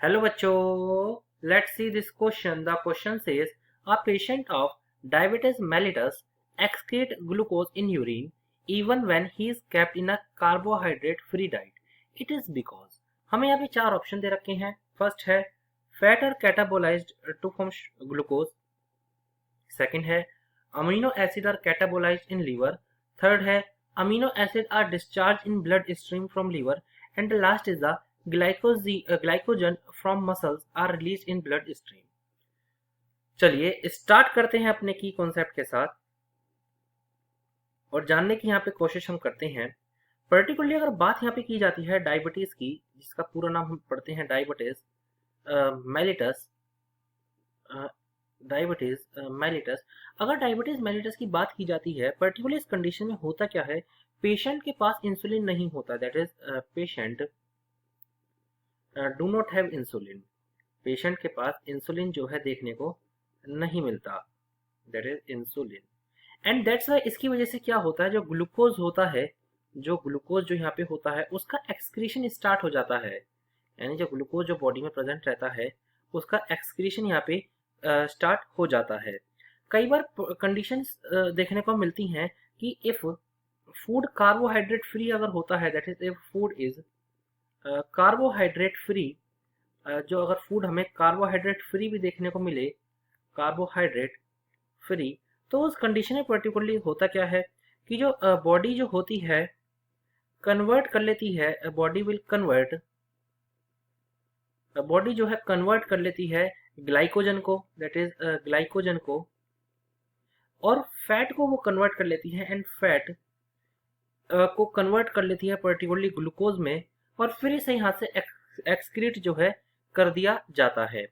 Hello बच्चों, let's see this question. The question says a patient of diabetes mellitus excrete glucose in urine even when he is kept in a carbohydrate free diet. It is because हमें यहाँ पे चार option दे रखे हैं. First है fat are catabolised to form glucose. Second है amino acid are catabolised in liver. Third है amino acid are discharge in blood stream from liver. And the last is the glycogen from muscles are released in blood stream. चलिए start करते हैं अपने की concept के साथ और जानने की यहाँ पे कोशिश हम करते हैं. पर्टिकुलरली अगर बात यहाँ पे की जाती है डायबिटीज की, जिसका पूरा नाम हम पढ़ते हैं डायबिटीज मेलिटस. अगर डायबिटीज मेलिटस की बात की जाती है, पर्टिकुलरली इस कंडीशन में होता क्या है, पेशेंट के पास इंसुलिन नहीं होता. That is patient do not have insulin. Patient के पास इंसुलिन जो है देखने को नहीं मिलता. That is insulin. And that's why इसकी वजह से क्या होता है, जो ग्लूकोज जो यहाँ पे होता है उसका एक्सक्रीशन स्टार्ट हो जाता है. यानी जो ग्लूकोज जो बॉडी में प्रेजेंट रहता है उसका एक्सक्रीशन यहाँ पे स्टार्ट हो जाता है. कई बार कंडीशंस देखने को मिलती हैं कि इफ फूड कार्बोहाइड्रेट फ्री अगर होता है, that is if food is carbohydrate free, जो अगर फूड हमें कार्बोहाइड्रेट फ्री भी देखने को मिले, कार्बोहाइड्रेट फ्री, तो उस कंडीशन में पर्टिकुलरली होता क्या है कि जो बॉडी जो होती है कन्वर्ट कर लेती है, बॉडी जो है कन्वर्ट कर लेती है ग्लाइकोजन को, दैट इज ग्लाइकोजन को, और फैट को वो कन्वर्ट कर लेती है. एंड फैट को कन्वर्ट कर लेती है पर्टिकुलरली ग्लूकोज में, और फिर इसे यहाँ से एक्सक्रीट जो है कर दिया जाता है.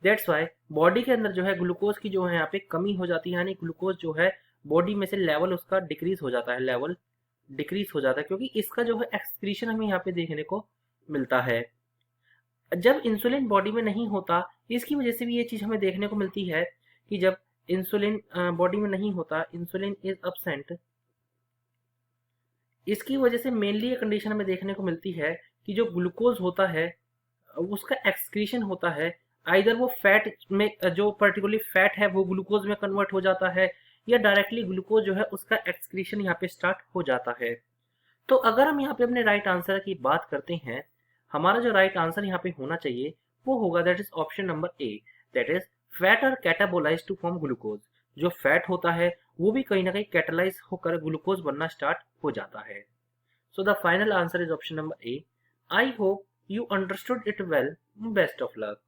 दैट्स वाई बॉडी के अंदर जो है ग्लूकोज की जो है यहाँ पे कमी हो जाती है. यानी ग्लूकोज जो है बॉडी में से लेवल उसका डिक्रीज हो जाता है, क्योंकि इसका जो है एक्सक्रीशन हमें यहाँ पे देखने को मिलता है. जब इंसुलिन बॉडी में नहीं होता, इसकी वजह से भी ये चीज हमें देखने को मिलती है कि जब इंसुलिन बॉडी में नहीं होता, इंसुलिन इज अब्सेंट, इसकी वजह से मेनली ये कंडीशन हमें देखने को मिलती है कि जो ग्लूकोज होता है उसका एक्सक्रीशन होता है, आइदर वो फैट में, जो पर्टिकुलरली फैट है वो ग्लूकोज में कन्वर्ट हो जाता है, या डायरेक्टली ग्लूकोज जो है उसका एक्सक्रीशन यहाँ पे स्टार्ट हो जाता है. तो अगर हम यहाँ पे अपने राइट आंसर की बात करते हैं, हमारा जो राइट आंसर यहाँ पे होना चाहिए वो होगा that is option number A, that is fat are catabolised to form glucose. जो फैट होता है वो भी कहीं ना कहीं कैटालाइज होकर ग्लूकोज बनना स्टार्ट हो जाता है. So the final answer is option number A. I hope you understood it well. Best of luck.